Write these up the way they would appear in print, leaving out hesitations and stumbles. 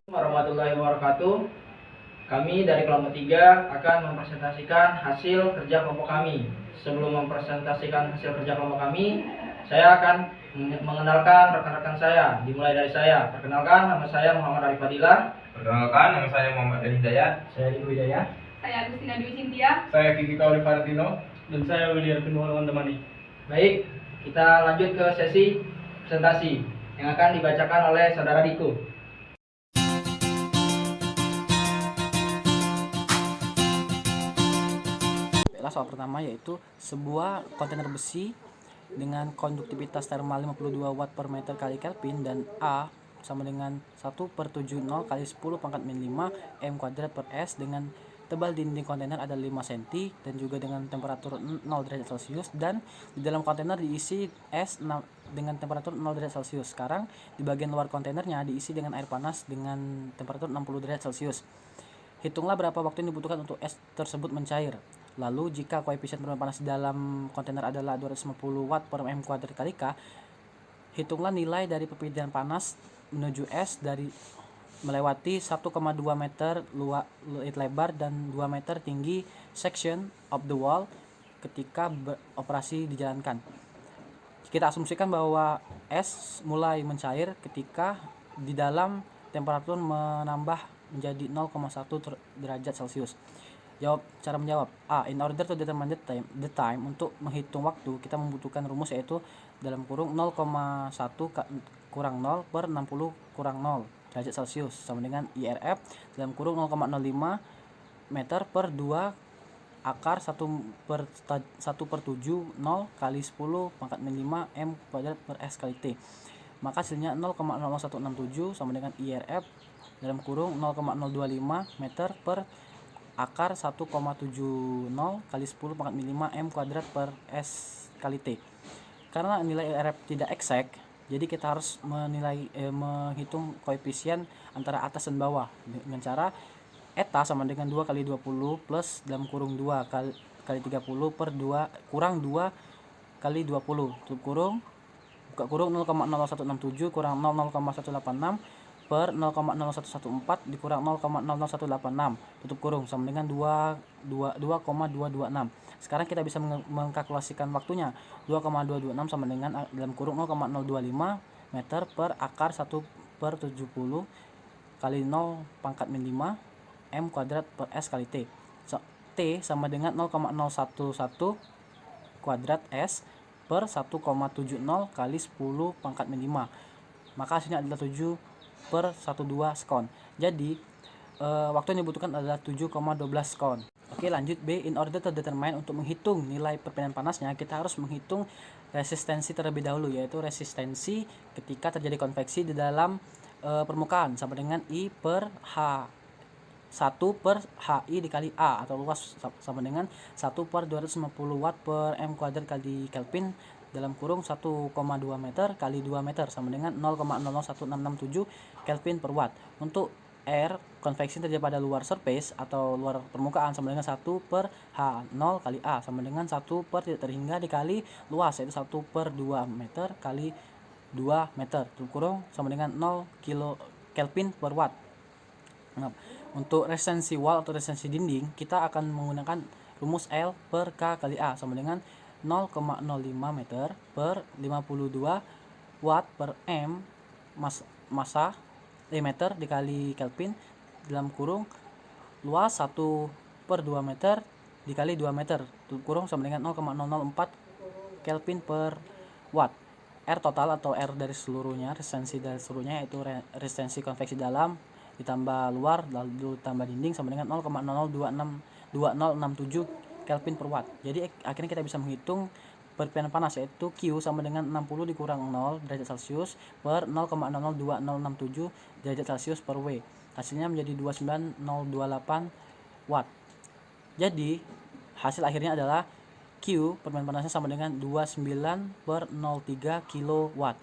Warahmatullahi wabarakatuh. Kami dari kelompok 3 akan mempresentasikan hasil kerja kelompok kami. Sebelum mempresentasikan hasil kerja kelompok kami, saya akan mengenalkan rekan-rekan saya. Dimulai dari saya. Perkenalkan, nama saya Muhammad Arif Fadilah. Perkenalkan, nama saya Muhammad Edi Hidayat. Saya Diku Hidayat. Saya Agustina Dwi Cynthia. Saya Kiki Kauli Valentino. Dan saya William Pinwal Wandamani. Baik, kita lanjut ke sesi presentasi yang akan dibacakan oleh Saudara Diku. Soal pertama yaitu sebuah kontainer besi dengan konduktivitas termal 52 watt per meter kali Kelvin dan A sama dengan 1/70 kali 10 pangkat min 5 M kuadrat per S dengan tebal dinding kontainer ada 5 cm dan juga dengan temperatur 0 derajat Celcius, dan di dalam kontainer diisi es dengan temperatur 0 derajat Celcius. Sekarang di bagian luar kontainernya diisi dengan air panas dengan temperatur 60 derajat Celcius. Hitunglah berapa waktu yang dibutuhkan untuk es tersebut mencair. Lalu jika koefisien perpindahan panas di dalam kontainer adalah 250 watt per m kuadrat kali K, hitunglah nilai dari perpindahan panas menuju es dari melewati 1,2 meter lebar dan 2 meter tinggi section of the wall ketika beroperasi dijalankan. Kita asumsikan bahwa es mulai mencair ketika di dalam temperatur menambah menjadi 0,1 derajat Celcius. Cara menjawab. A. In order to determine the time, untuk menghitung waktu kita membutuhkan rumus yaitu dalam kurung 0,1 kurang 0 per 60 kurang 0 derajat Celcius sama dengan IRF dalam kurung 0,05 meter per 2 akar 1/7 0 kali 10 pangkat min 5 M kuadrat per S kali T. Maka hasilnya 0,0167 sama dengan IRF dalam kurung 0,025 meter per akar 1,70 kali 10 pangkat min 5 M kuadrat per S kali T. Karena nilai IRF tidak eksak, jadi kita harus menghitung koefisien antara atas dan bawah dengan cara eta sama dengan 2 kali 20 plus dalam kurung 2 kali 30 per 2 kurang 2 kali 20 tutup kurung buka kurung 0,0167 kurang 0,186 per 0,0114 dikurang 0,00186 tutup kurung sama dengan 2,226. Sekarang kita bisa mengkalkulasikan waktunya. 2,226 sama dengan dalam kurung 0,025 meter per akar 1/70 kali 0 pangkat min 5 M kuadrat per S kali T. T sama dengan 0,011 kuadrat S per 1,70 kali 10 pangkat min 5. Maka hasilnya adalah 7/12 sekon. Jadi waktu yang dibutuhkan adalah 7,12 sekon. Oke, lanjut B. In order to determine, untuk menghitung nilai perpindahan panasnya kita harus menghitung resistensi terlebih dahulu, yaitu resistensi ketika terjadi konveksi di dalam permukaan sama dengan I per H 1 per HI dikali A atau luas sama dengan 1/250 watt per M kuadrat kali Kelvin dalam kurung 1,2 meter kali 2 meter sama dengan 0,01667 Kelvin per watt. Untuk air konveksi terjadi pada luar surface atau luar permukaan sama dengan 1 per H0 kali A sama dengan 1 per tidak terhingga dikali luas yaitu 1/2 meter kali 2 meter tutup kurung sama dengan 0 kilo Kelvin per watt. Nah, untuk resistensi wall atau resistensi dinding kita akan menggunakan rumus L per K kali A sama dengan 0,05 meter per 52 watt per M massa meter dikali Kelvin dalam kurung luas 1/2 meter dikali 2 meter tutup kurung sama dengan 0,004 Kelvin per watt. R total atau R dari seluruhnya, resistensi dari seluruhnya yaitu resistensi konveksi dalam ditambah luar lalu tambah dinding sama dengan 0,002067 Kelvin per watt. Jadi akhirnya kita bisa menghitung perpindahan panas yaitu Q sama dengan 60 dikurang 0 derajat Celcius per 0,002067 derajat Celcius per W. Hasilnya menjadi 29028 watt. Jadi hasil akhirnya adalah Q perpindahan panasnya sama dengan 29/03 kilowatt.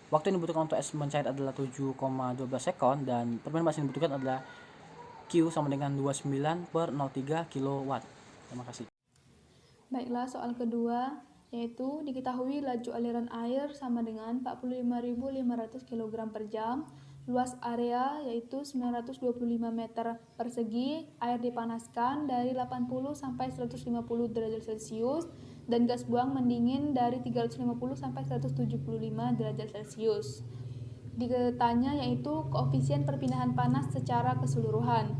Waktu yang dibutuhkan untuk es mencair adalah 7,12 sekon dan perpindahan panas yang dibutuhkan adalah Q sama dengan 29/03 kilowatt. Terima kasih. Baiklah, soal kedua, yaitu diketahui laju aliran air sama dengan 45.500 kg per jam, luas area yaitu 925 meter persegi, air dipanaskan dari 80 sampai 150 derajat Celcius, dan gas buang mendingin dari 350 sampai 175 derajat Celcius. Ditanya yaitu koefisien perpindahan panas secara keseluruhan.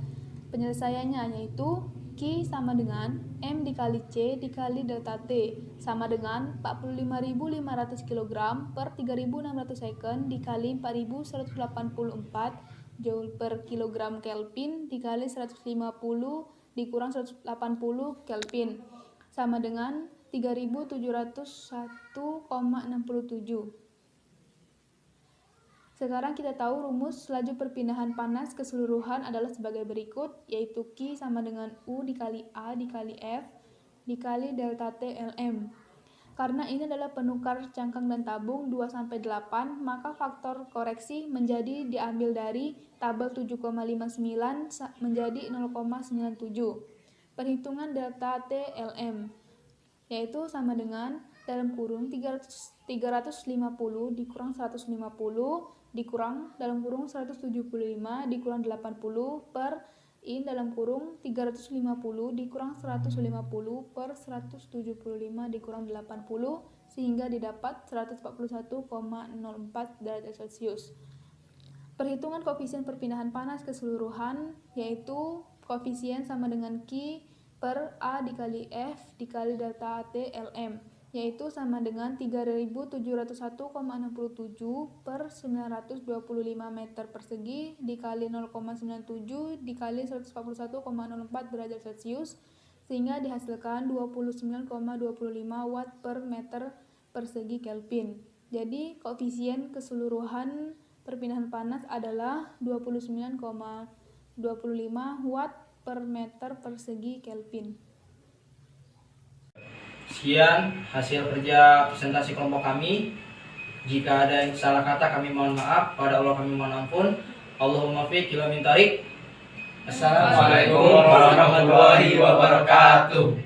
Penyelesaiannya yaitu Q sama dengan M dikali C dikali delta T sama dengan 45.500 kg per 3.600 second dikali 4.184 Joule per kilogram Kelvin dikali 150 dikurang 180 Kelvin sama dengan 3.701,67. Sekarang kita tahu rumus laju perpindahan panas keseluruhan adalah sebagai berikut, yaitu Q sama dengan U dikali A dikali F dikali delta T Lm. Karena ini adalah penukar cangkang dan tabung 2-8, maka faktor koreksi menjadi diambil dari tabel 7,59 menjadi 0,97. Perhitungan delta T Lm, yaitu sama dengan dalam kurung 350 dikurang 150 dikurang dalam kurung 175 dikurang 80 per in dalam kurung 350 dikurang 150 per 175 dikurang 80 sehingga didapat 141,04 derajat Celcius. Perhitungan koefisien perpindahan panas keseluruhan yaitu koefisien sama dengan Q per A dikali F dikali delta T Lm, yaitu sama dengan 3.701,67 per 925 meter persegi dikali 0,97 dikali 141,04 derajat Celcius sehingga dihasilkan 29,25 watt per meter persegi Kelvin. Jadi koefisien keseluruhan perpindahan panas adalah 29,25 watt per meter persegi Kelvin. Sekian hasil kerja presentasi kelompok kami. Jika ada yang salah kata kami mohon maaf, pada Allah kami mohon ampun. Allahumma fiq ila min tarik. Assalamualaikum Assalamualaikum warahmatullahi wabarakatuh.